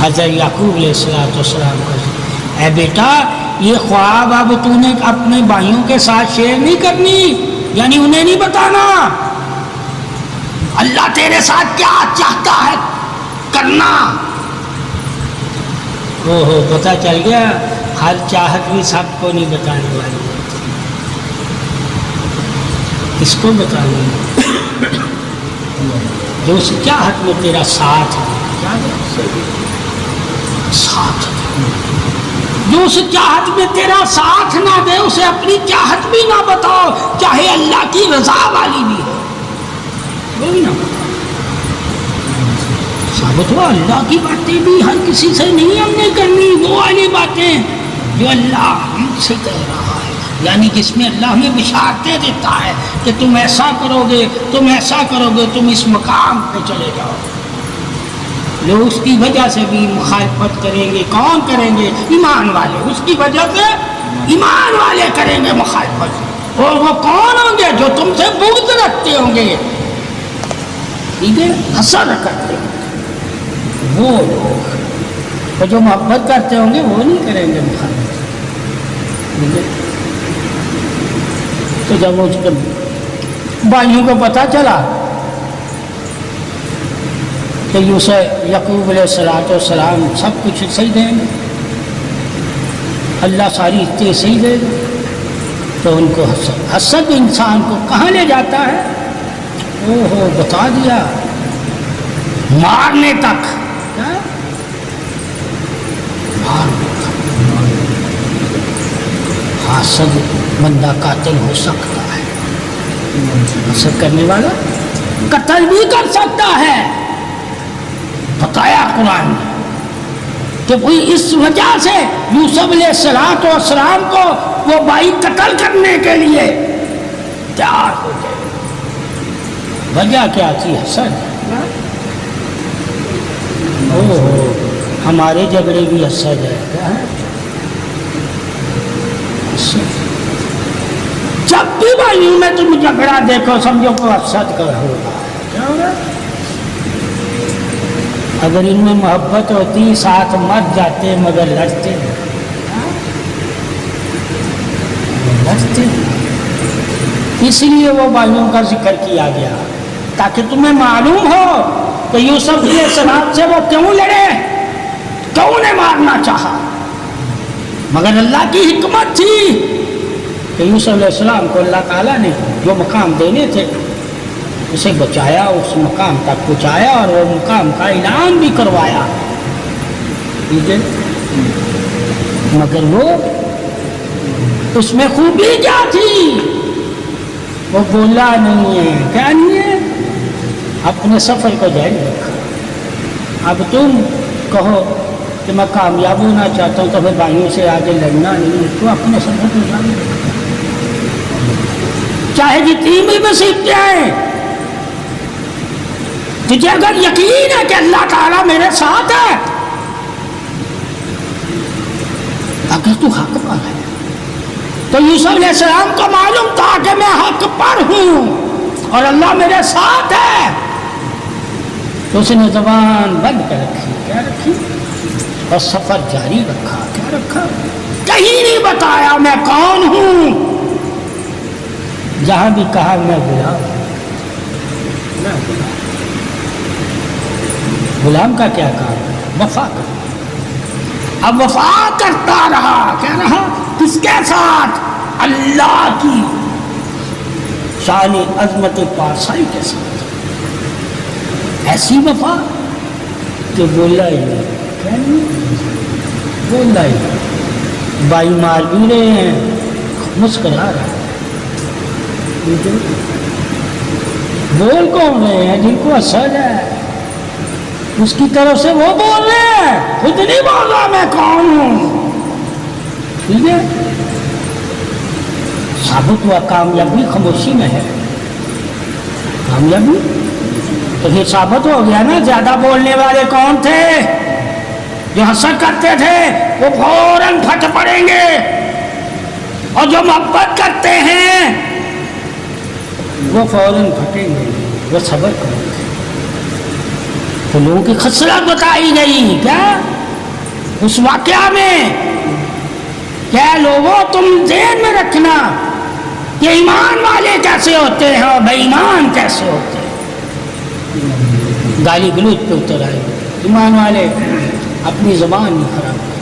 حضرت یعقوب علیہ السلام کو، اے بیٹا یہ خواب اب تو نے اپنے بھائیوں کے ساتھ شیئر نہیں کرنی، یعنی انہیں نہیں بتانا اللہ تیرے ساتھ کیا چاہتا ہے کرنا۔ پتہ چل گیا ہر چاہت بھی سب کو نہیں بتانے والی، کس کو بتانا جو اس چاہت میں تیرا ساتھ ہے، ساتھ جو اس چاہت میں تیرا ساتھ نہ دے اسے اپنی چاہت بھی نہ بتاؤ، چاہے اللہ کی رضا والی بھی ہو، وہ بھی نہ بتاؤ۔ ثابت ہوا اللہ کی باتیں بھی ہر کسی سے نہیں ہم نے کرنی، وہ والی باتیں جو اللہ ہم سے کہہ رہا ہے، یعنی جس میں اللہ ہمیں بشارتیں دیتا ہے کہ تم ایسا کرو گے، تم ایسا کرو گے، تم اس مقام پہ چلے جاؤ۔ لوگ اس کی وجہ سے بھی مخالفت کریں گے، کون کریں گے؟ ایمان والے، اس کی وجہ سے ایمان والے کریں گے مخالفت، اور وہ کون ہوں گے؟ جو تم سے بغض رکھتے ہوں گے، ٹھیک ہے، حسد کرتے ہوں گے وہ لوگ، اور جو محبت کرتے ہوں گے وہ نہیں کریں گے مخالفت، ٹھیک ہے۔ تو جب اس کے بھائیوں کو پتہ چلا کہ یوسف یعقوب علیہ السلام سب کچھ صحیح دیں گے، اللہ ساری چیزیں صحیح دے گا، تو ان کو حسد انسان کو کہاں لے جاتا ہے؟ بتا دیا، مارنے تک، مارنے تک۔ حسد بندہ قاتل ہو سکتا ہے، حسد کرنے والا قتل بھی کر سکتا ہے، بتایا قرآن نے کہ کوئی اس وجہ سے یوسف علیہ السلام کو وہ بھائی قتل کرنے کے لیے تیار ہو گئے۔ وجہ کیا تھی؟ حسد۔ ہمارے جھگڑے بھی حسد ہے، کیا ہے؟ جب بھی بھائیوں میں تم جھگڑا دیکھو سمجھو کو حسد کا ہوگا، کیا ہوگا؟ اگر ان میں محبت ہوتی ساتھ مر جاتے، مگر لڑتے لڑتے، اس لیے وہ بھائیوں کا ذکر کیا گیا تاکہ تمہیں معلوم ہو کہ یوسف علیہ السلام سے وہ کیوں لڑے، کیوں نے مارنا چاہا، مگر اللہ کی حکمت تھی کہ یوسف علیہ السلام کو اللہ تعالیٰ نے جو مقام دینے تھے اسے بچایا، اس مقام تک پہنچایا، اور وہ مقام کا اعلان بھی کروایا، ٹھیک ہے۔ مگر وہ اس میں خوبی کیا تھی؟ وہ بولا نہیں ہے، کیا نہیں ہے؟ اپنے سفر کو جاری رکھا۔ اب تم کہو کہ میں کامیاب ہونا چاہتا ہوں تو پھر بھائیوں سے آگے لڑنا نہیں، تو اپنے سفر کو جاری رکھا، چاہے جتنی بھی مصیبتیں آئیں۔ تجھے اگر یقین ہے کہ اللہ تعالیٰ میرے ساتھ ہے، اگر تو حق پر ہے، تو یوسف علیہ السلام کو معلوم تھا کہ میں حق پر ہوں اور اللہ میرے ساتھ ہے، تو اس نے زبان بند کر رکھی، کیا رکھی؟ اور سفر جاری رکھا، کیا رکھا؟ کہیں نہیں بتایا میں کون ہوں، جہاں بھی کہا میں غلام کا کیا کام ہے؟ وفا کرتا۔ اب وفا کرتا رہا، کیا رہا؟ کس کے ساتھ؟ اللہ کی شان عظمت پارسائی کے ساتھ، ایسی وفا کہ بولا ہی نہیں، کیا نہیں بولا ہی نہیں، بھائی مار بھی رہے ہیں، مسکرا رہا ہے، بول کون رہے ہیں؟ جن کو حسد ہے اس کی طرف سے وہ بول رہے ہیں، خود نہیں بول رہا میں کون ہوں، ٹھیک ہے۔ ثابت ہوا کامیابی خاموشی میں ہے، کامیابی تو پھر ثابت ہو گیا نا زیادہ بولنے والے کون تھے؟ جو حسد کرتے تھے وہ فوراً پھٹ پڑیں گے، اور جو محبت کرتے ہیں وہ فوراً پھٹیں گے، وہ صبر کریں گے، تو لوگوں کی خصلت بتائی گئی کیا اس واقعہ میں، کیا لوگوں تم ذہن میں رکھنا کہ ایمان والے کیسے ہوتے ہیں اور بے ایمان کیسے ہوتے ہیں۔ گالی گلوچ پہ اتر آئے، ایمان والے اپنی زبان نہیں خراب کرتے،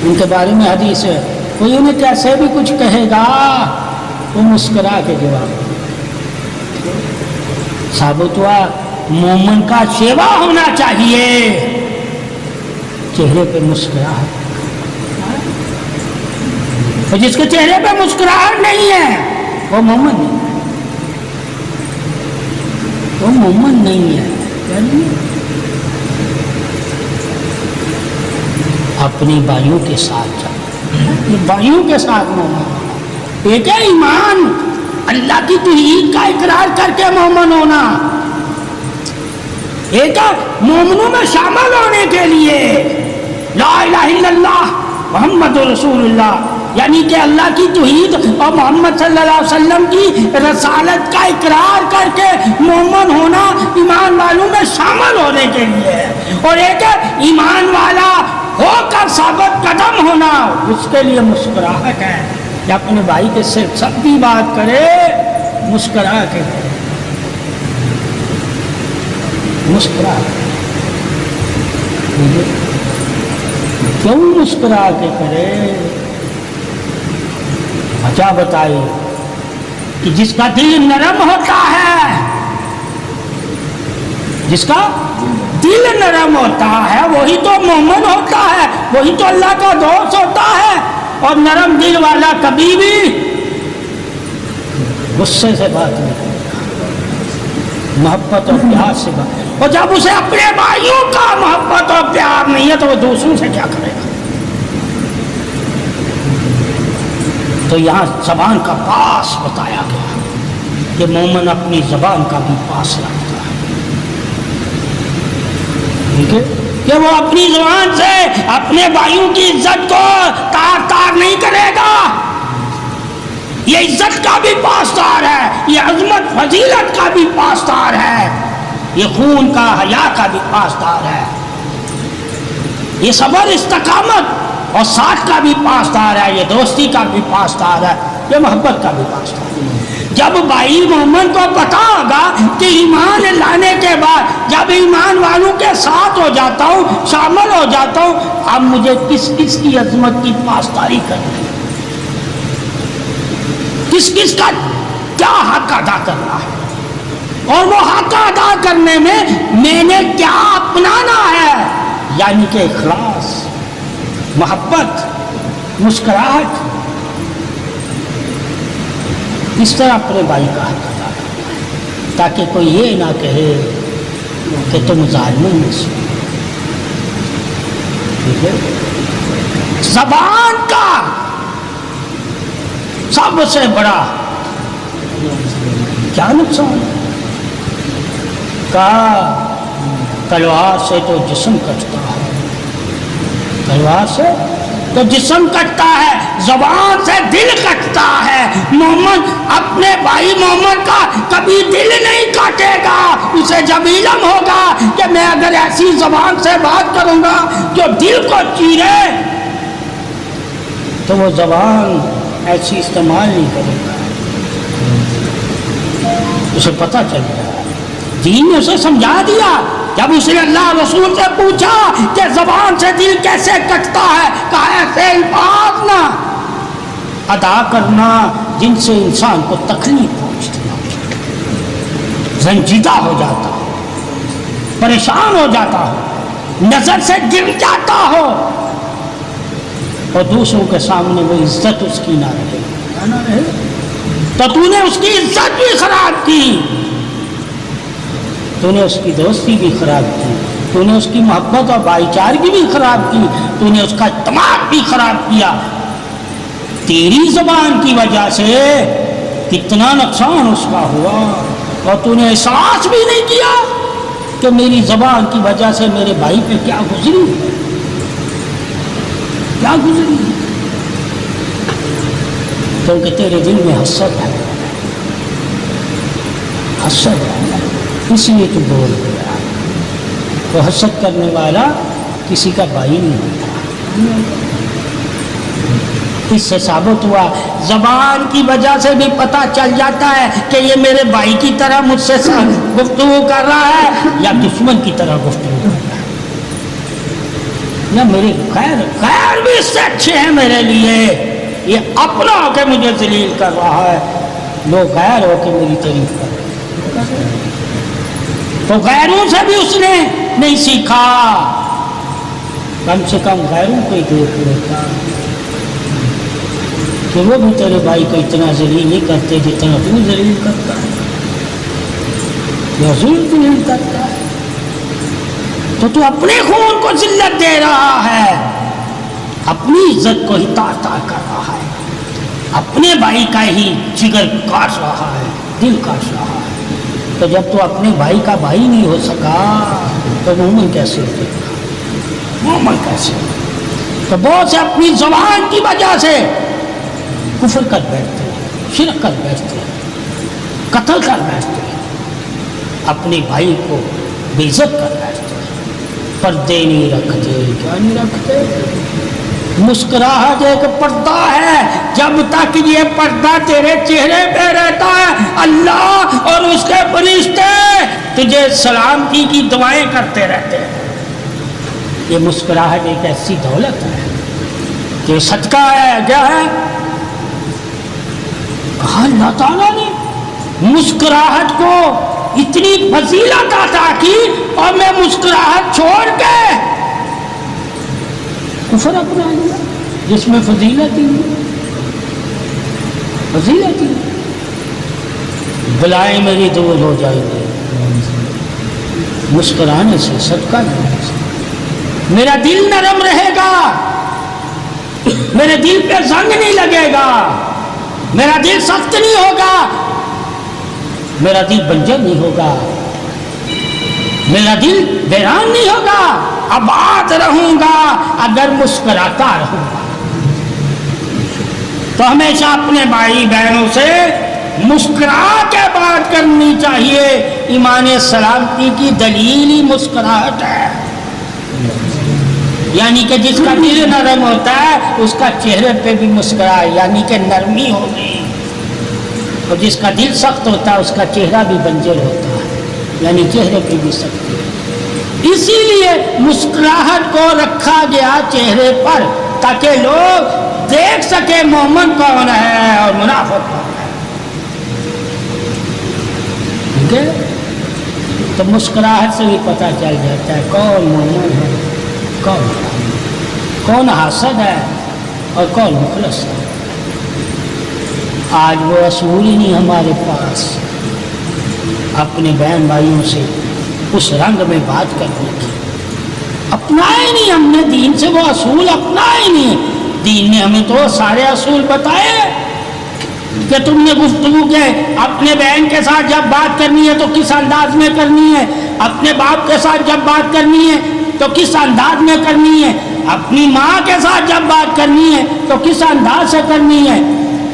ان کے بارے میں حدیث ہے کوئی انہیں کیسے بھی کچھ کہے گا وہ مسکرا کے جواب ثابت ہوا مومن کا شیوا ہونا چاہیے، چہرے پہ مسکراہٹ، اور جس کے چہرے پہ مسکراہٹ نہیں ہے وہ مومن نہیں ہے، وہ مومن نہیں ہے۔ اپنی بھائیوں کے ساتھ چل، بھائیوں کے ساتھ مومن، ایک ہے ایمان اللہ کی توحید کا اقرار کر کے مومن ہونا، ایک مومنوں میں شامل ہونے کے لیے لا الہ الا اللہ محمد رسول اللہ، یعنی کہ اللہ کی توحید اور محمد صلی اللہ علیہ وسلم کی رسالت کا اقرار کر کے مومن ہونا ایمان والوں میں شامل ہونے کے لیے ہے، اور ایک ایمان والا ہو کر ثابت قدم ہونا اس کے لیے مسکراہٹ ہے کہ اپنے بھائی کے صرف سب کی بات کرے مسکرا کے کرے، مسکرا کیوں مسکرا کے کرے؟ وجہ بتائی کہ جس کا دل نرم ہوتا ہے، جس کا دل نرم ہوتا ہے وہی تو مومن ہوتا ہے، وہی تو اللہ کا دوست ہوتا ہے، اور نرم دل والا کبھی بھی غصے سے بات نہیں کرتا، محبت اور پیار سے بات، اور جب اسے اپنے بھائیوں کا محبت اور پیار نہیں ہے تو وہ دوسروں سے کیا کرے گا؟ تو یہاں زبان کا پاس بتایا گیا کہ مومن اپنی زبان کا بھی پاس رکھتا ہے، ٹھیک ہے کہ وہ اپنی زبان سے اپنے بھائیوں کی عزت کو تار نہیں کرے گا، یہ عزت کا بھی پاسدار ہے، یہ عظمت فضیلت کا بھی پاسدار ہے، یہ خون کا حیا کا بھی پاسدار ہے، یہ صبر استقامت اور ساتھ کا بھی پاسدار ہے، یہ دوستی کا بھی پاسدار ہے، یہ محبت کا بھی پاسدار ہے۔ جب بھائی مومن کو پتا ہوگا کہ ایمان لانے کے بعد جب ایمان والوں کے ساتھ ہو جاتا ہوں، شامل ہو جاتا ہوں، اب مجھے کس کس کی عظمت کی پاسداری کرنی ہے، کس کس کا کیا حق ادا کرنا ہے، اور وہ حق ادا کرنے میں نے کیا اپنانا ہے، یعنی کہ اخلاص، محبت، مسکراہٹ، اس طرح اپنے بھائی کا حق ادا کرنا، تاکہ کوئی یہ نہ کہے کہ تم ظالم میں سے، ٹھیک ہے؟ زبان کا سب سے بڑا کیا نقصان ہے؟ کہا تلوار سے تو جسم کٹتا ہے، تلوار سے تو جسم کٹتا ہے، زبان سے دل کٹتا ہے۔ مومن اپنے بھائی مومن کا کبھی دل نہیں کاٹے گا، اسے جب علم ہوگا کہ میں اگر ایسی زبان سے بات کروں گا جو دل کو چیرے تو وہ زبان ایسی استعمال نہیں کرے گا، اسے پتہ چل گیا، دین نے اسے سمجھا دیا۔ جب اس نے اللہ رسول سے پوچھا کہ زبان سے دل کیسے کٹتا ہے، کہا ایسے الفاظ نہ ادا کرنا جن سے انسان کو تکلیف پہنچتی ہو، زنجیدہ ہو جاتا ہو، پریشان ہو جاتا ہو، نظر سے گر جاتا ہو، اور دوسروں کے سامنے وہ عزت اس کی نہ رہے، تو تو نے اس کی عزت بھی خراب کی، تو نے اس کی دوستی بھی خراب کی، تو نے اس کی محبت اور بھائی چارگی بھی خراب کی، تو نے اس کا اعتماد بھی خراب کیا۔ تیری زبان کی وجہ سے کتنا نقصان اس کا ہوا، اور تو نے احساس بھی نہیں کیا کہ میری زبان کی وجہ سے میرے بھائی پہ کیا گزری، کیا گزری، کیونکہ تیرے دل میں حسد ہے، حسد ہے، اس لیے تو بول گیا۔ تو حسد کرنے والا کسی کا بھائی نہیں ہوتا. اس سے ثابت ہوا زبان کی وجہ سے بھی پتہ چل جاتا ہے کہ یہ میرے بھائی کی طرح مجھ سے گفتگو کر رہا ہے یا دشمن کی طرح گفتگو کر رہا ہے. یا میرے خیر بھی اس سے اچھے ہیں میرے لیے، یہ اپنا ہو کے مجھے ذلیل کر رہا ہے، لوگ غیر ہو کے میری تعریف کر رہے ہیں. تو غیروں سے بھی اس نے نہیں سیکھا، کم سے کم غیروں کو ہی دیکھ لیتا کہ وہ بھی تیرے بھائی کو اتنا ذلیل نہیں کرتے جتنا تو ذلیل کرتا ہے، یا ظلم ذلیل کرتا ہے. تو اپنے خون کو ذلت دے رہا ہے، اپنی عزت کو ہی تار تار کر رہا ہے، اپنے بھائی کا ہی جگر کاٹ رہا ہے، دل کاٹ رہا ہے. تو جب تو اپنے بھائی کا بھائی نہیں ہو سکا تو مومن کیسے ہو سکتا؟ مومن کیسے؟ تو بہت سے اپنی زبان کی وجہ سے کفر کر بیٹھتے ہیں، شرک کر بیٹھتے ہیں، قتل کر بیٹھتے ہیں، اپنے بھائی کو بے عزت کر بیٹھتے ہیں، پردے نہیں رکھتے. کیا نہیں رکھتے؟ مسکراہٹ ایک پردہ ہے، جب تک یہ پردہ تیرے چہرے پہ رہتا ہے اللہ اور اس کے فرشتے تجھے سلامتی کی دعائیں کرتے رہتے ہیں. یہ مسکراہٹ ایک ایسی دولت ہے کہ صدقہ ہے. کیا ہے؟ کہا اللہ تعالیٰ نے مسکراہٹ کو اتنی فضیلت عطا کی اور میں مسکراہٹ چھوڑ کے کفر اپنا لیا جس میں فضیلت ہی فضیلت ہی. بلائیں میری دور ہو جائے گی مسکرانے سے، صدقہ دینے سے. میرا دل نرم رہے گا، میرے دل پہ زنگ نہیں لگے گا، میرا دل سخت نہیں ہوگا، میرا دل بنجر نہیں ہوگا، میرا دل ویران نہیں ہوگا. آباد رہوں گا اگر مسکراتا رہوں گا. تو ہمیشہ اپنے بھائی بہنوں سے مسکرا کے بات کرنی چاہیے. ایمان سلامتی کی دلیل ہی مسکراہٹ ہے. یعنی کہ جس کا دل نرم ہوتا ہے اس کا چہرے پہ بھی مسکرائے، یعنی کہ نرمی ہوگی. اور جس کا دل سخت ہوتا ہے اس کا چہرہ بھی بنجر ہوتا ہے، یعنی چہرے پہ بھی سختی. اسی لیے مسکراہٹ کو رکھا گیا چہرے پر تاکہ لوگ دیکھ سکے مومن کون ہے اور منافق کون ہے. ٹھیک ہے؟ تو مسکراہٹ سے بھی پتہ چل جاتا ہے کون مومن ہے، کون حاسد ہے اور کون مخلص ہے. آج وہ اصول ہی نہیں ہمارے پاس اپنے بہن بھائیوں سے اس رنگ میں بات کرنے کی. اپنائے نہیں ہم نے دین سے، وہ اصول اپنائے نہیں. دین نے ہمیں تو سارے اصول بتائے کہ تم نے گفتگو کے اپنے بہن کے ساتھ جب بات کرنی ہے تو کس انداز میں کرنی ہے، اپنے باپ کے ساتھ جب بات کرنی ہے تو کس انداز میں کرنی ہے، اپنی ماں کے ساتھ جب بات کرنی ہے تو کس انداز سے کرنی ہے،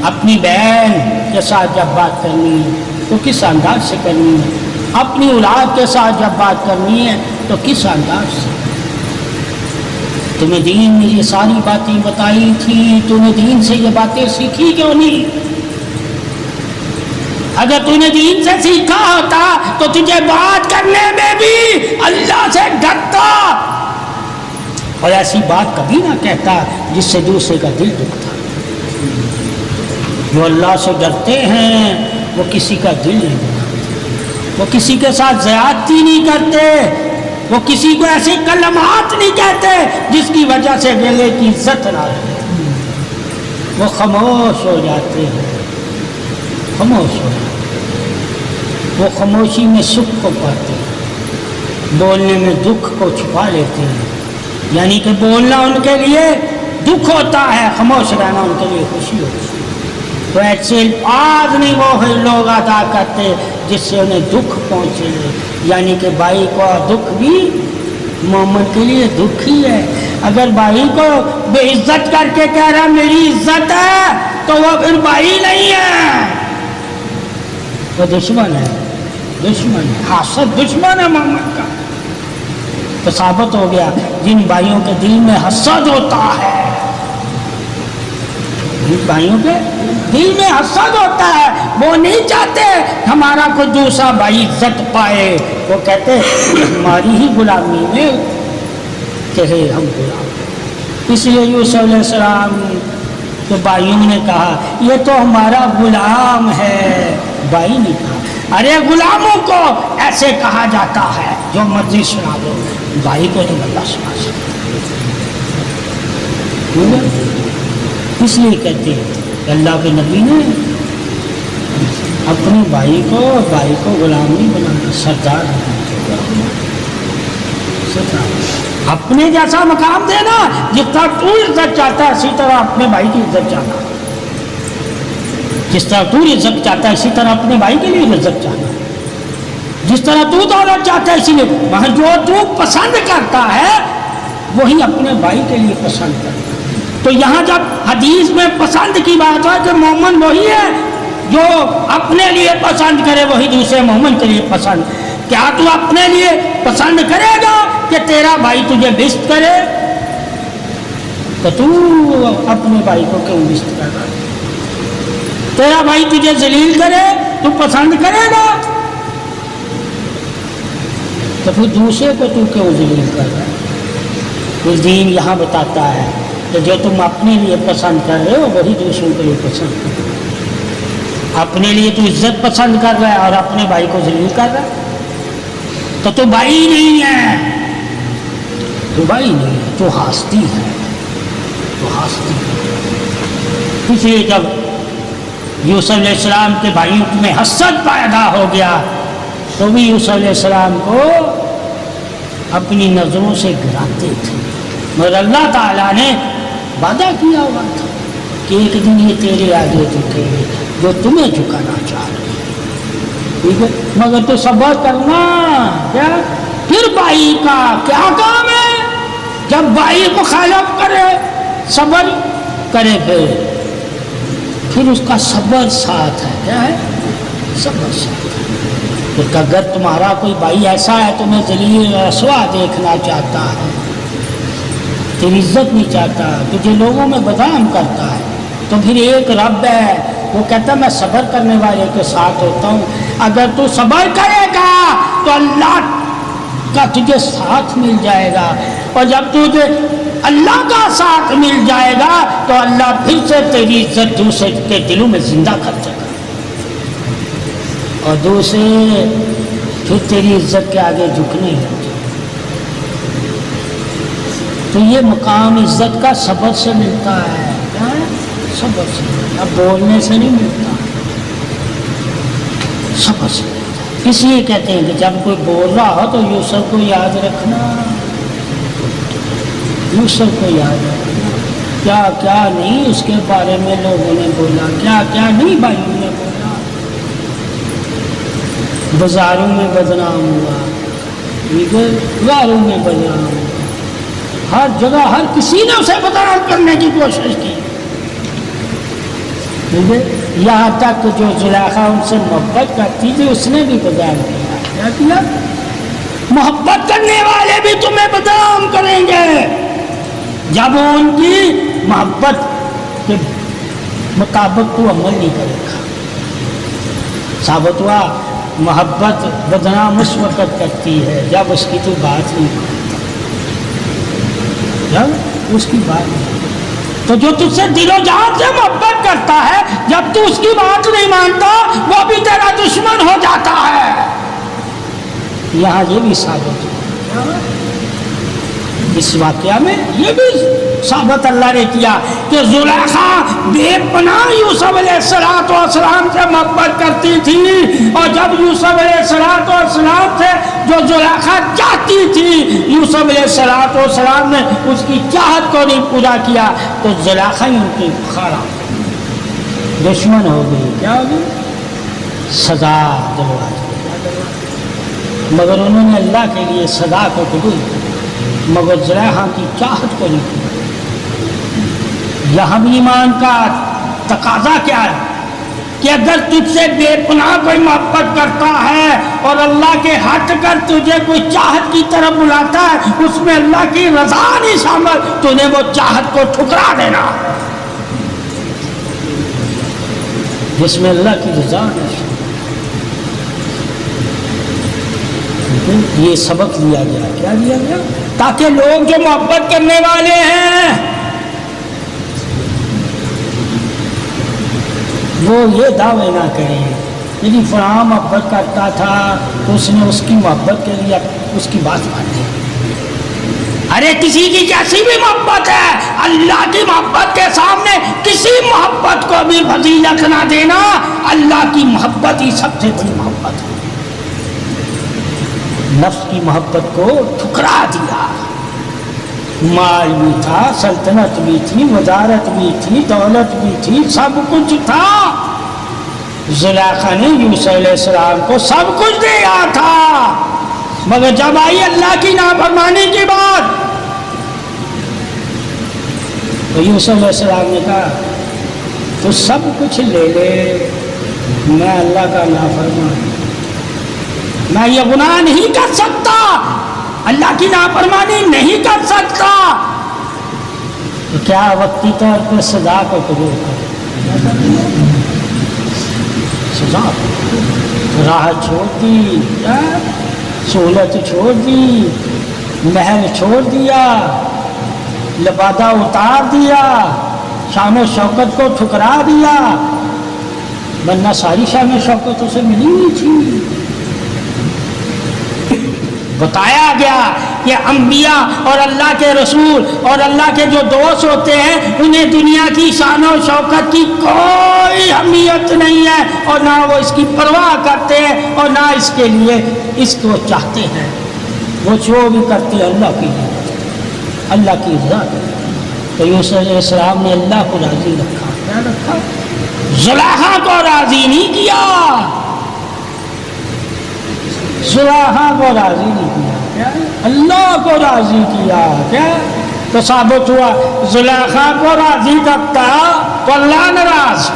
اپنی بہن کے ساتھ جب بات کرنی ہے تو کس انداز سے کرنی ہے، اپنی اولاد کے ساتھ جب بات کرنی ہے تو کس انداز سے. تمہیں دین نے یہ ساری باتیں بتائی تھی، تمہیں دین سے یہ باتیں سیکھی کیوں نہیں؟ اگر تم نے دین سے سیکھا ہوتا تو تجھے بات کرنے میں بھی اللہ سے ڈرتا اور ایسی بات کبھی نہ کہتا جس سے دوسرے کا دل دکھتا. جو اللہ سے ڈرتے ہیں وہ کسی کا دل نہیں دکھاتے، وہ کسی کے ساتھ زیادتی نہیں کرتے، وہ کسی کو ایسے کلمات نہیں کہتے جس کی وجہ سے گلے کی عزت نہ رہے. وہ خاموش ہو جاتے ہیں، خاموش ہو جاتے ہیں. وہ خاموشی میں سکھ کو پاتے ہیں، بولنے میں دکھ کو چھپا لیتے ہیں. یعنی کہ بولنا ان کے لیے دکھ ہوتا ہے، خاموش رہنا ان کے لیے خوشی ہوتی ہے. تو ایسے الفاظ نہیں وہ لوگ ادا کرتے جس سے انہیں دکھ پہنچے. یعنی کہ بھائی کو دکھ بھی مومن کے لیے دکھ ہی ہے. اگر بھائی کو بے عزت کر کے کہہ رہا میری عزت ہے تو وہ پھر بھائی نہیں ہے، وہ دشمن ہے. دشمن ہے، حاسد دشمن ہے مومن کا. تو ثابت ہو گیا جن بھائیوں کے دل میں حسد ہوتا ہے، جن بھائیوں کے دل میں حسد ہوتا ہے، وہ نہیں چاہتے ہمارا کوئی دوسرا بھائی عزت پائے، وہ کہتے ہماری ہی غلامی میں کہے ہم غلام۔ اس لیے یوسف علیہ السلام کے بھائیوں نے کہا یہ تو ہمارا غلام ہے، بھائی نے کہا ارے غلاموں کو ایسے کہا جاتا ہے، جو مرضی سنا دو، بھائی کو نہیں اللہ سنا سکتا۔ اس لیے کہتے ہیں کہ اللہ کے نبی نے اپنے بھائی کو غلام نہیں بنانا، سردار بنانا، اپنے جیسا مقام دینا، جس طرح تو عزت چاہتا ہے اسی طرح اپنے بھائی کی عزت چاہنا، جس طرح تو عزت چاہتا ہے اسی طرح اپنے بھائی کے لیے عزت چاہنا، جس طرح تو دولت چاہتا ہے اسی لیے وہاں جو تو پسند کرتا ہے وہی اپنے بھائی کے لیے پسند کرتا ہے۔ تو یہاں جب حدیث میں پسند کی بات ہے کہ مومن وہی ہے جو اپنے لیے پسند کرے، وہی دوسرے مومن کے لیے پسند۔ کیا تو اپنے لیے پسند کرے گا کہ تیرا بھائی تجھے بست کرے؟ تو تو اپنے بھائی کو کیوں بست کر رہا ہے؟ تیرا بھائی تجھے ذلیل کرے تو پسند کرے گا، تو پھر دوسرے کو تو کیوں ذلیل کر رہا ہے؟ اس دین یہاں بتاتا ہے کہ جو تم اپنے لیے پسند کر رہے ہو وہی دوسروں کے لیے پسند کر رہے ہو۔ اپنے لیے تو عزت پسند کر رہا ہے اور اپنے بھائی کو ذلیل کر رہا ہے، تو بھائی نہیں ہے، تو بھائی نہیں ہے، تو ہستی ہے، تو ہستی ہے۔ اس لیے جب یوسف علیہ السلام کے بھائیوں میں حسد پیدا ہو گیا تو بھی یوسف علیہ السلام کو اپنی نظروں سے گراتے تھے، مگر اللہ تعالیٰ نے وعدہ کیا ہوا تھا کہ ایک دن یہ تیرے آگے جھکیں گے جو تمہیں جھکانا چاہ رہے ہیں، ٹھیک ہے، مگر تو صبر کرنا۔ کیا پھر بھائی کا کیا کام ہے؟ جب بھائی مخالف کرے صبر کرے، پھر اس کا صبر ساتھ ہے، کیا ہے؟ صبر ساتھ ہے۔ کہ اگر تمہارا کوئی بھائی ایسا ہے تمہیں ذلیل رسوا دیکھنا چاہتا ہے، تیری عزت نہیں چاہتا، تجھے لوگوں میں بدنام کرتا ہے، تو پھر ایک رب ہے وہ کہتا ہے میں صبر کرنے والے کے ساتھ ہوتا ہوں۔ اگر تو صبر کرے گا تو اللہ کا تجھے ساتھ مل جائے گا، اور جب تجھے اللہ کا ساتھ مل جائے گا تو اللہ پھر سے تیری عزت دوسرے کے دلوں میں زندہ کر دے گا، اور دوسرے پھر تیری عزت کے آگے جھکنے لگ جائے۔ تو یہ مقام عزت کا صبر سے ملتا ہے، صبر سے، اب بولنے سے نہیں ملتا، صبر سے ملتا ہے۔ اس لیے کہتے ہیں کہ جب کوئی بول رہا ہو تو یوسف کو یاد رکھنا، یوسف کو یاد رکھنا، کیا کیا نہیں اس کے بارے میں لوگوں نے بولا، کیا کیا نہیں بھائیوں نے بولا، بازاروں میں بدنام ہوا، غاروں میں بدنام ہوا، ہر جگہ ہر کسی نے اسے بدنام کرنے کی کوشش کی، یہاں تک جو زلیخا ان سے محبت کرتی تھی اس نے بھی بدنام کیا۔ کیا کیا؟ محبت کرنے والے بھی تمہیں بدنام کریں گے جب ان کی محبت کے مطابق تو عمل نہیں کرے گا۔ ثابت ہوا محبت بدنام اس وقت کرتی ہے جب اس کی تو بات نہیں مانتا، جب اس کی بات نہیں۔ تو جو تجھ سے دل و جان سے محبت کرتا ہے جب تو اس کی بات نہیں مانتا وہ بھی تیرا دشمن ہو جاتا ہے۔ یہاں یہ بھی ثابت ہوا، اس واقعہ میں یہ بھی ثابت اللہ نے کیا کہ زلیخا بے پناہ یوسف علیہ السلام سے محبت کرتی تھی، اور جب یوسف علیہ السلام سے جو زلیخا چاہتی تھی یوسف علیہ السلام نے اس کی چاہت کو نہیں پورا کیا تو زلیخا ہی ان کی خراب دشمن ہو گئی۔ کیا ہو گئی؟ سزا دلوا دی، مگر انہوں نے اللہ کے لیے سزا کو قبول کیا، مگر زلیخا کی چاہت کو نہیں کیا۔ یہاں بھی ایمان کا تقاضا کیا ہے کہ اگر تجھ سے بے پناہ کوئی محبت کرتا ہے اور اللہ کے ہٹ کر تجھے کوئی چاہت کی طرف بلاتا ہے، اس میں اللہ کی رضا نہیں شامل، تو نے وہ چاہت کو ٹھکرا دینا جس میں اللہ کی رضا نہیں شامل۔ یہ سبق لیا گیا، کیا لیا گیا؟ تاکہ لوگ جو محبت کرنے والے ہیں وہ یہ دعوے نہ کریں یعنی فلاں محبت کرتا تھا تو اس نے اس کی محبت کے لیے اس کی بات مان لی۔ ارے کسی کی کیسی بھی محبت ہے، اللہ کی محبت کے سامنے کسی محبت کو بھی فضیلت نہ دینا، اللہ کی محبت ہی سب سے بڑی محبت ہے۔ نفس کی محبت کو ٹھکرا دیا، مال بھی تھا، سلطنت بھی تھی، وزارت بھی تھی، دولت بھی تھی، سب کچھ تھا۔ زلیخا نے یوسف علیہ السلام کو سب کچھ دیا تھا، مگر جب آئی اللہ کی نافرمانی کی بات تو یوسف علیہ السلام نے کہا تو سب کچھ لے لے، میں اللہ کا نافرمان، میں یہ گناہ نہیں کر سکتا، اللہ کی نافرمانی نہیں کر سکتا، تو کیا وقتی طور پر سزا کو قبول کر، سزا راہ چھوڑ دی، سہولت چھوڑ دی، محل چھوڑ دیا، لبادہ اتار دیا، شان و شوکت کو ٹھکرا دیا، ورنہ ساری شان و شوکت اسے ملی نہیں تھی۔ بتایا گیا کہ انبیاء اور اللہ کے رسول اور اللہ کے جو دوست ہوتے ہیں انہیں دنیا کی شان و شوکت کی کوئی اہمیت نہیں ہے، اور نہ وہ اس کی پرواہ کرتے ہیں اور نہ اس کے لیے اس کو چاہتے ہیں۔ وہ جو بھی کرتے ہیں اللہ کی اللہ کی رضا کرتے ہیں۔ تو یوسف علیہ السلام نے اللہ کو راضی رکھا، کیا رکھا؟ زلیخا کو راضی نہیں کیا، زلیخا کو راضی نہیں کیا، کیا اللہ کو راضی کیا، کیا تو ثابت ہوا زلیخا کو راضی کرتا تو اللہ ناراض،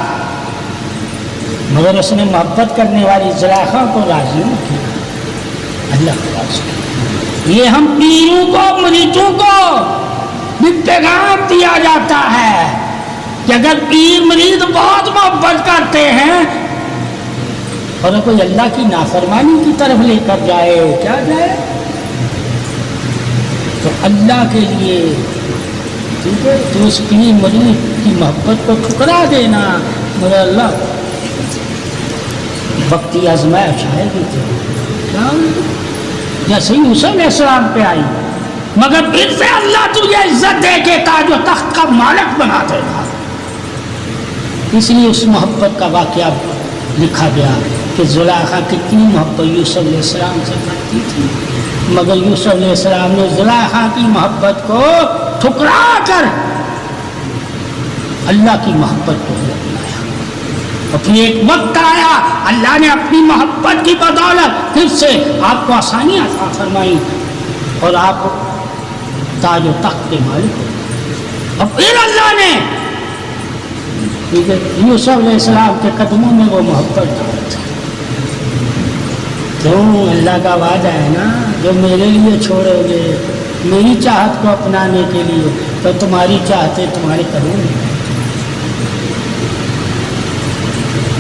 مگر اس نے محبت کرنے والی زلیخا کو راضی نہیں کیا، اللہ کو راضی کیا۔ یہ ہم پیروں کو مریدوں کو بھی پیغام دیا جاتا ہے کہ اگر پیر مرید بہت محبت کرتے ہیں اور کوئی اللہ کی نافرمانی کی طرف لے کر جائے، کیا جائے تو اللہ کے لیے ٹھیک ہے تو اس پیر مرید کی محبت کو ٹھکرا دینا، مگر اللہ وقتی آزمائش آئے گی تو کیا جیسے ہی یوسف علیہ السلام پہ آئی، مگر پھر سے اللہ تجھے عزت دے کے تاج و تخت کا مالک بنا دے گا، اس لیے اس محبت کا واقعہ لکھا گیا کہ زلیخا کتنی محبت یوسف علیہ السلام سے کرتی تھی، مگر یوسف علیہ السلام نے زلیخا کی محبت کو ٹھکرا کر اللہ کی محبت کو اپنایا، اور پھر ایک وقت آیا اللہ نے اپنی محبت کی بدولت پھر سے آپ کو آسانی عطا فرمائی اور آپ تاج و تخت کے مالک ہو، اور پھر اللہ نے یوسف علیہ السلام کے قدموں میں وہ محبت ڈال دی۔ کیوں؟ اللہ کا وعدہ ہے نا، جو میرے لیے چھوڑو گے میری چاہت کو اپنانے کے لیے تو تمہاری چاہتے تمہارے قدموں میں۔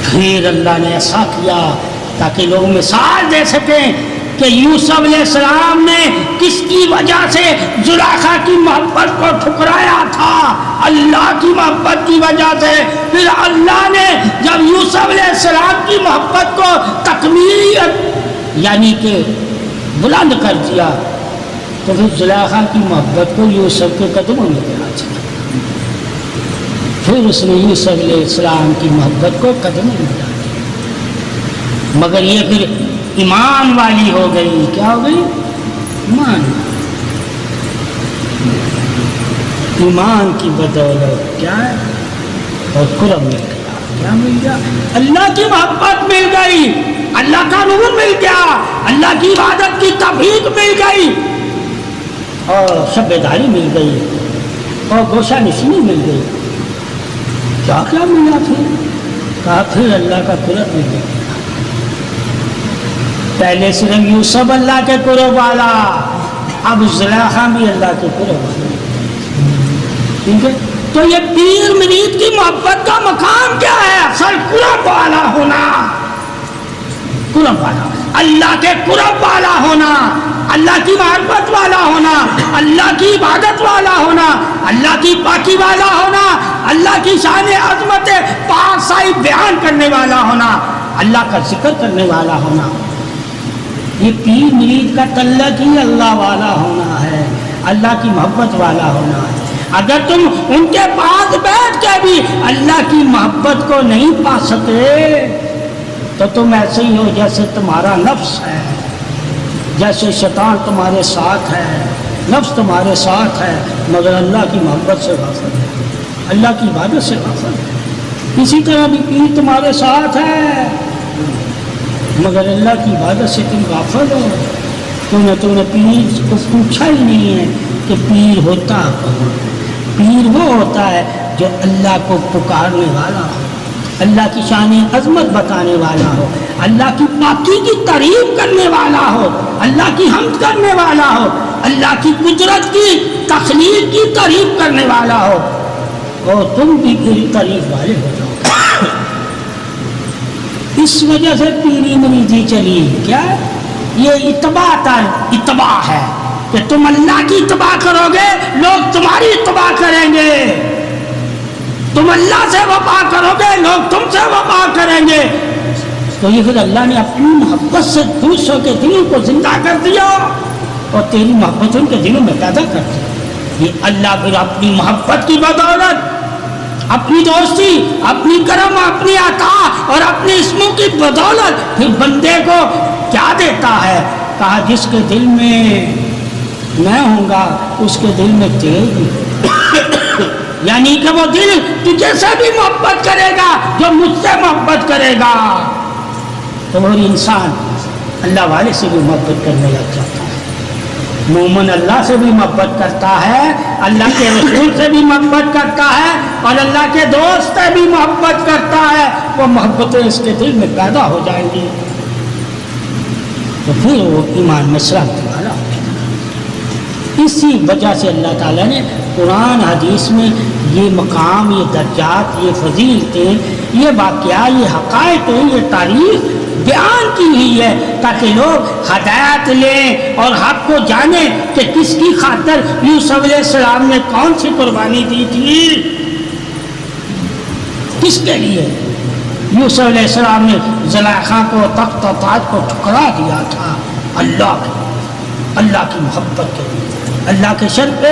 پھر اللہ نے ایسا کیا تاکہ لوگ مثال دے سکیں کہ یوسف علیہ السلام نے کس کی وجہ سے زلیخا کی محبت کو ٹھکرایا تھا، اللہ کی محبت کی وجہ سے۔ پھر اللہ نے جب یوسف علیہ السلام کی محبت کو تکمیل یعنی کہ بلند کر دیا تو پھر زلیخا کی محبت کو یوسف کے قدموں میں گرا دیا، پھر اس نے یوسف علیہ السلام کی محبت کو قدموں میں گرا دیا، مگر یہ پھر ایمان والی ہو گئی، کیا ہو گئی؟ ایمان کی بدولت کیا ہے؟ اور کرم مل گیا، کیا مل گیا؟ اللہ کی محبت مل گئی، اللہ کا نور مل گیا، اللہ کی عبادت کی توفیق مل گئی، اور شبیداری مل گئی، اور گوشہ نشینی مل گئی۔ کیا کیا ملا پھر؟ کہا پھر اللہ کا قرب مل گیا. پہلے صرف یوسف اللہ کے قرب والا، اب زلیخا بھی اللہ کے قرب والا. ٹھیک ہے، تو یہ پیر مرید کی محبت کا مقام کیا ہے؟ اصل قرب والا ہونا، قرب والا، اللہ کے قرب والا ہونا، اللہ کی محبت والا ہونا، اللہ کی عبادت والا ہونا، اللہ کی پاکی والا ہونا، اللہ کی شان عظمت پاسائی بیان کرنے والا ہونا، اللہ کا ذکر کرنے والا ہونا. یہ پیر مرید کا تعلق ہی اللہ والا ہونا ہے، اللہ کی محبت والا ہونا ہے. اگر تم ان کے پاس بیٹھ کے بھی اللہ کی محبت کو نہیں پا سکے تو تم ایسے ہی ہو جیسے تمہارا نفس ہے، جیسے شیطان تمہارے ساتھ ہے، نفس تمہارے ساتھ ہے مگر اللہ کی محبت سے غافل ہے، اللہ کی عبادت سے غافل ہے. اسی طرح بھی پیر تمہارے ساتھ ہے مگر اللہ کی عبادت سے تم غافل ہو. تم نے پیر کو پوچھا ہی نہیں ہے کہ پیر ہوتا کون. پیر وہ ہوتا ہے جو اللہ کو پکارنے والا ہو، اللہ کی شان عظمت بتانے والا ہو، اللہ کی پاکی کی تعریف کرنے والا ہو، اللہ کی حمد کرنے والا ہو، اللہ کی قدرت کی تخلیق کی تعریف کرنے والا ہو. اور تم بھی پوری تعریف والے ہو جاؤ. اس وجہ سے پیری مریضی چلی. کیا یہ اتباع ہے کہ تم اللہ کی اتباع کرو گے لوگ تمہاری اتباع کریں گے، تم اللہ سے وفا کرو گے لوگ تم سے وفا کریں گے. تو یہ پھر اللہ نے اپنی محبت سے دوسروں کے دلوں کو زندہ کر دیا اور تیری محبت ان کے دلوں میں پیدا کر دی. یہ اللہ پھر اپنی محبت کی بدولت، اپنی دوستی، اپنی کرم، اپنی عطا اور اپنے اسموں کی بدولت پھر بندے کو کیا دیتا ہے؟ کہا جس کے دل میں میں ہوں گا اس کے دل میں تیرے بھی، یعنی کہ وہ دل تجھے سے بھی محبت کرے گا جو مجھ سے محبت کرے گا. تو وہ انسان اللہ والے سے بھی محبت کرنے لگ جاتا ہے. مومن اللہ سے بھی محبت کرتا ہے، اللہ کے رسول سے بھی محبت کرتا ہے اور اللہ کے دوست سے بھی محبت کرتا ہے. وہ محبتیں اس کے دل میں پیدا ہو جائیں گی تو پھر وہ ایمان میں شرط والا ہو جائے گا. اسی وجہ سے اللہ تعالیٰ نے قرآن حدیث میں یہ مقام، یہ درجات، یہ فضیلتیں، یہ واقعہ، یہ حقائقیں، یہ تاریخ بیان کی ہوئی ہے تاکہ لوگ ہدایت لیں اور حق کو جانیں کہ کس کی خاطر یوسف علیہ السلام نے کون سی قربانی دی تھی. کس کے لیے یوسف علیہ السلام نے زلیخا کو، تخت و تاج کو ٹھکرا دیا تھا؟ اللہ کی محبت کے لیے، اللہ کے شر پہ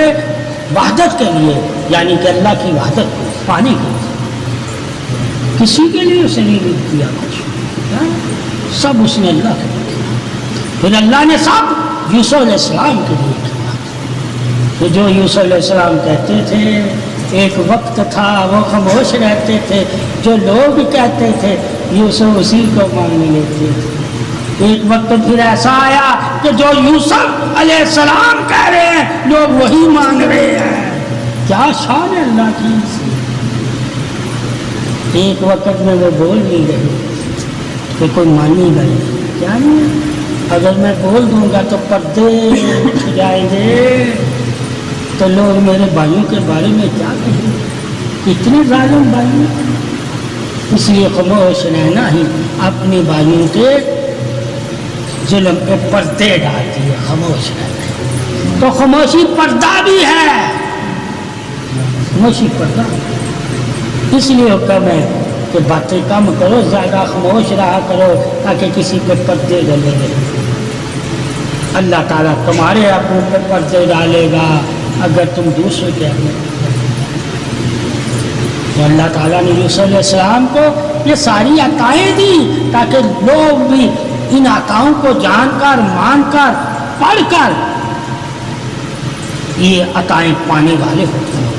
وحدت کے لیے، یعنی کہ اللہ کی وحدت کو پانے کے لیے. کسی کے لیے اسے نہیں کیا کچھ، سب اس نے اللہ کے لیے کیا. پھر اللہ نے سب یوسف علیہ السلام کے لیے کیا. تو جو یوسف علیہ السلام کہتے تھے ایک وقت تھا وہ خاموش رہتے تھے، جو لوگ کہتے تھے یوسف اسی کو مان لیتے تھے. ایک وقت پھر ایسا آیا کہ جو یوسف علیہ السلام کہہ رہے ہیں لوگ وہی مان رہے ہیں. کیا شان ہے اللہ کی. ایک وقت میں وہ بول نہیں رہے کہ کوئی مان نہیں رہے. کیا نہیں، اگر میں بول دوں گا تو پردے اٹھ جائیں گے تو لوگ میرے بھائیوں کے بارے میں کیا کہیں گے؟ اتنے ظالم بھائی. اس لیے خاموش رہنا ہی اپنے بھائیوں کے ظلم پہ پردے ڈالتی ہے. خاموش رہنا تو خاموشی پردہ بھی ہے، خاموشی پردہ. اس لیے حکم ہے کہ باتیں کم کرو، زیادہ خاموش رہا کرو تاکہ کسی پہ پردے ڈلے گا. اللہ تعالیٰ تمہارے اپنوں پہ پردے ڈالے گا اگر تم دوسرے کے اپنے. تو اللہ تعالیٰ نے یوسف علیہ السلام کو یہ ساری عطائیں دی تاکہ لوگ بھی ان عطاؤں کو جان کر، مان کر، پڑھ کر یہ عطائیں پانے والے ہوتے ہیں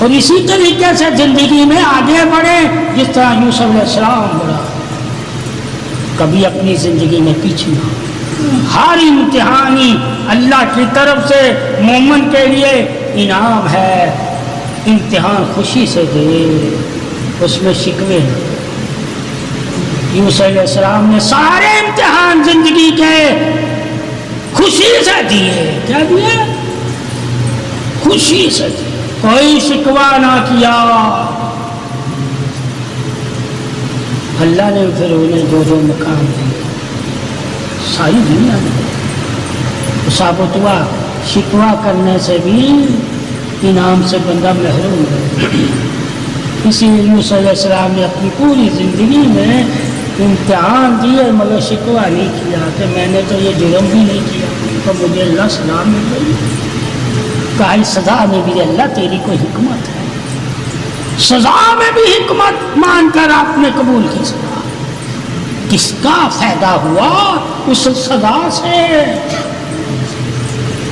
اور اسی طریقے سے زندگی میں آگے بڑھے جس طرح یوسف علیہ السلام بڑھا. کبھی اپنی زندگی میں پیچھے نہ. ہر امتحانی اللہ کی طرف سے مومن کے لیے انعام ہے. امتحان خوشی سے دے، اس میں شکوے نہیں. یوسف علیہ السلام نے سارے امتحان زندگی کے خوشی سے دیے. کیا دیے؟ خوشی سے دیے. کوئی شکوہ نہ کیا. اللہ نے پھر انہیں جو مقام دیے ساری دنیا میں ثابت ہوا. شکوہ کرنے سے بھی انعام سے بندہ محروم ہے. اسی لیے یوسف علیہ السلام نے اپنی پوری زندگی میں امتحان دیے مگر شکوہ نہیں کیا کہ میں نے تو یہ جرم بھی نہیں کیا تو مجھے اللہ سزا مل گئی. کہا اس سزا میں بھی اللہ تیری کوئی حکمت ہے. سزا میں بھی حکمت مان کر آپ نے قبول کی سزا. کس کا فائدہ ہوا اس سزا سے؟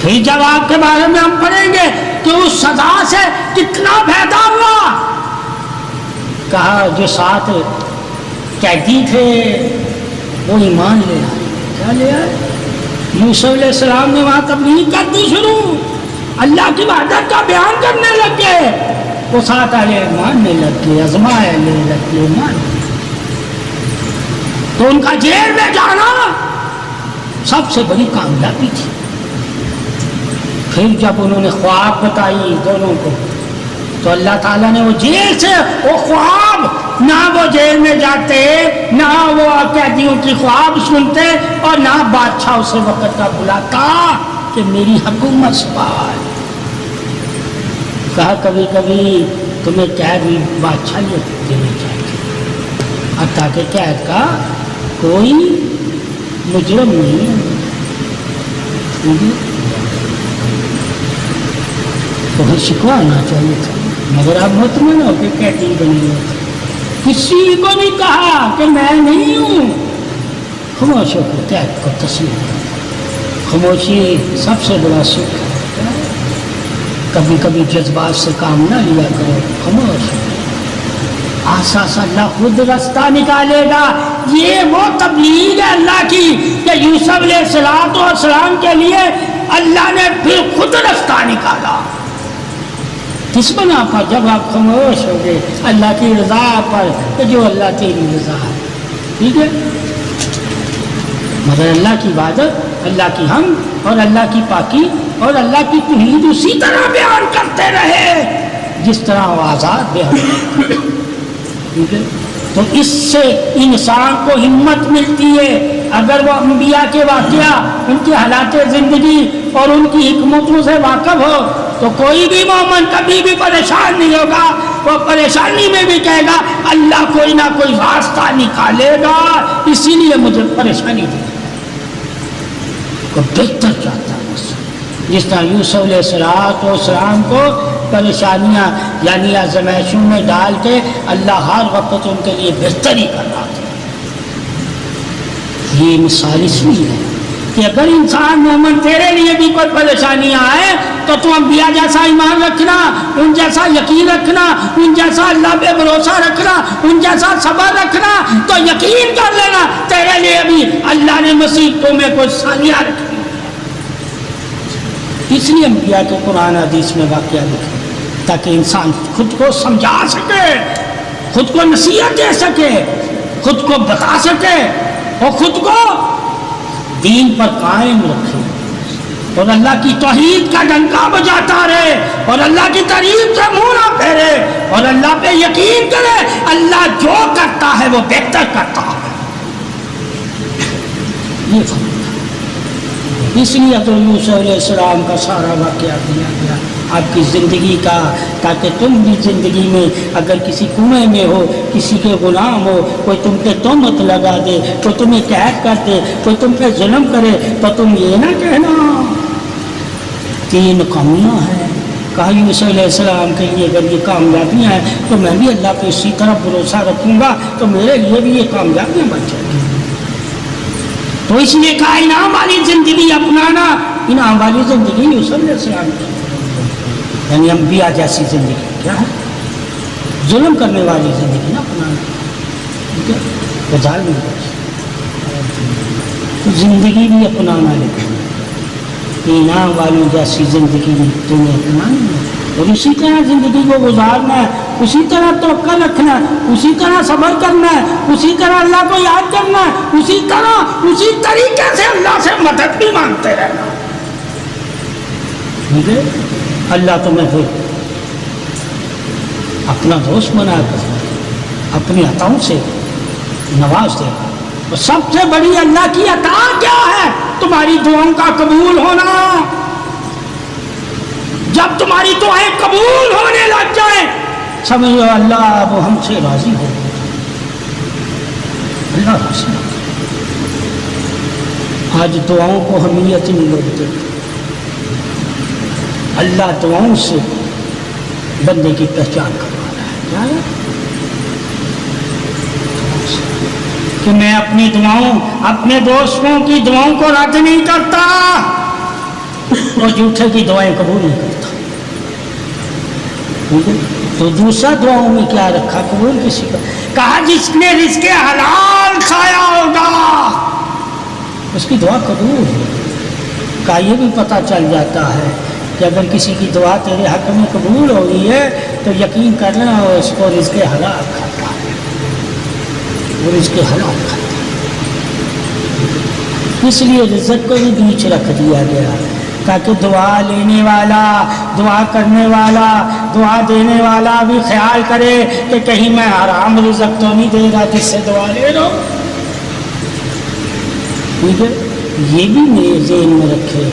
پھر جب آپ کے بارے میں ہم پڑھیں گے کہ اس سزا سے کتنا فائدہ ہوا. کہا جو ساتھ قیدی تھے وہ ایمان لے آئے. کیا لے آئے؟ یوسف علیہ السلام نے وہاں تبلیغ کر دی شروع. اللہ کی وحدت کا بیان کرنے لگ گئے. وہ ساتھ والے ماننے لگ گئے, آزمائے لینے لگ گئے, مان. تو ان کا جیل میں جانا سب سے بڑی کامیابی تھی. پھر جب انہوں نے خواب بتائی دونوں کو تو اللہ تعالیٰ نے وہ جیل سے وہ خواب, نہ وہ جیل میں جاتے نہ وہ قیدیوں کی خواب سنتے اور نہ بادشاہ اسے وقت کا بلاتا کہ میری حکومت سنبھال. کہا کبھی کبھی تمہیں قید بھی بادشاہ دینا چاہیے حتیٰ کہ قید کا کوئی مجرم نہیں ہے. تو شکوہ آنا چاہیے تھا مگر آپ مطمئن ہو کہ قیدی بنی ہوئی. کسی کو نہیں کہا کہ میں نہیں ہوں. خاموش ہو کے قید کو تسلیم. خاموشی سب سے بڑا سکھ ہے. کبھی کبھی جذبات سے کام نہ لیا کرو. خاموش آسا سا اللہ خود راستہ نکالے گا. یہ وہ تبلیغ ہے اللہ کی کہ یوسف علیہ السلام کے لیے اللہ نے پھر خود راستہ نکالا. کس بنا پر؟ جب آپ خاموش ہو گئے اللہ کی رضا پر کہ جو اللہ تیری رضا ہے. ٹھیک ہے. مگر اللہ کی عبادت, اللہ کی حمد اور اللہ کی پاکی اور اللہ کی توحید اسی طرح بیان کرتے رہے جس طرح وہ آزاد بیان کرتے. ٹھیک ہے. تو اس سے انسان کو ہمت ملتی ہے. اگر وہ انبیاء کے واقعہ, ان کی حالات زندگی اور ان کی حکمتوں سے واقف ہو تو کوئی بھی مومن کبھی بھی پریشان نہیں ہوگا. وہ پریشانی میں بھی کہے گا اللہ کوئی نہ کوئی راستہ نکالے گا, اسی لیے مجھے پریشانی دی. کو بہتر چاہتا ہے جس طرح یوسف علیہ السلام کو پریشانیاں یعنی آزمائشوں میں ڈال کے اللہ ہر وقت ان کے لیے بہتری کر رہا تھا. یہ مثال اس لیے ہے کہ اگر انسان مومن تیرے لیے بھی کوئی پریشانیاں آئے تو تم انبیاء جیسا ایمان رکھنا, ان جیسا یقین رکھنا, ان جیسا اللہ پہ بھروسہ رکھنا, ان جیسا صبر رکھنا, تو یقین کر لینا تیرے لیے بھی اللہ نے مصیبتوں میں کوئی ثانیہ رکھی. اس لیے انبیاء کے قرآن حدیث میں واقعہ لکھے تاکہ انسان خود کو سمجھا سکے, خود کو نصیحت دے سکے, خود کو بتا سکے اور خود کو دین پر قائم رکھے اور اللہ کی توحید کا ڈنکا بجاتا رہے اور اللہ کی تعریف سے منہ نہ پھیرے اور اللہ پہ یقین کرے. اللہ جو کرتا ہے وہ بہتر کرتا ہے. یہ فرق. اس لیے حضرت یوسف علیہ السلام کا سارا واقعہ دیا گیا آپ کی زندگی کا, تاکہ تم بھی زندگی میں اگر کسی کنویں میں ہو, کسی کے غلام ہو, کوئی تم پہ تہمت لگا دے, کوئی تمہیں قید کر دے, کوئی تم پہ ظلم کرے تو تم یہ نہ کہنا 3 کامیاں ہیں. کہا یوسف علیہ السلام کے لیے اگر یہ کامیابیاں ہیں تو میں بھی اللہ پہ اسی طرح بھروسہ رکھوں گا تو میرے لیے بھی یہ کامیابیاں بن جائیں گی. تو اس لیے کہا انعام والی زندگی اپنانا. انعام والی زندگی یوسف علیہ السلام کی یعنی انبیاء جیسی زندگی کیا ہے؟ ظلم کرنے والی زندگی نہ اپنانا. ٹھیک ہے. تو ظالم تو زندگی بھی اپنانا, لیکن انعام والی جیسی زندگی تمہیں اپنانی ہے. اور اسی طرح زندگی کو گزارنا ہے، اسی طرح توکل رکھنا ہے، اسی طرح صبر کرنا ہے، اسی طرح اللہ کو یاد کرنا ہے، اسی طرح اسی طریقے سے اللہ سے مدد بھی مانگتے رہنا۔ مجھے اللہ تمہیں پھر اپنا دوست بنا کر اپنی عطاؤں سے نواز دے گا۔ اور سب سے بڑی اللہ کی عطا کیا ہے؟ تمہاری دعاؤں کا قبول ہونا۔ جب تمہاری دعائیں قبول ہونے لگ جائیں سمجھو اللہ اب ہم سے راضی ہو گیا، اللہ راضی ہو گیا۔ آج دعاؤں کو اہمیت نہیں لوگ دیتے۔ اللہ دعاؤں سے بندے کی پہچان کروا رہا ہے، کیا ہے کہ میں اپنی دعاؤں اپنے دوستوں کی دعاؤں کو رد نہیں کرتا اور جھوٹے کی دعائیں قبول نہیں کرتا۔ تو دوسرا دعاؤں میں کیا رکھا؟ قبول کسی کا کہا جس نے رزق حلال کھایا ہوگا اس کی دعا قبول ہے۔ کا یہ بھی پتہ چل جاتا ہے کہ اگر کسی کی دعا تیرے حق میں قبول ہو گئی ہے تو یقین کرنا اس کو رزق حلال کھاتا ہے، وہ رزق حلال کھاتا ہے۔ اس لیے رزق کو بھی بیچ رکھ دیا گیا تاکہ دعا لینے والا، دعا کرنے والا، دعا دینے والا بھی خیال کرے کہ کہیں میں حرام رزق تو نہیں دے گا جس سے دعا لے رہا ہوں۔ ٹھیک ہے، یہ بھی میرے ذہن میں رکھے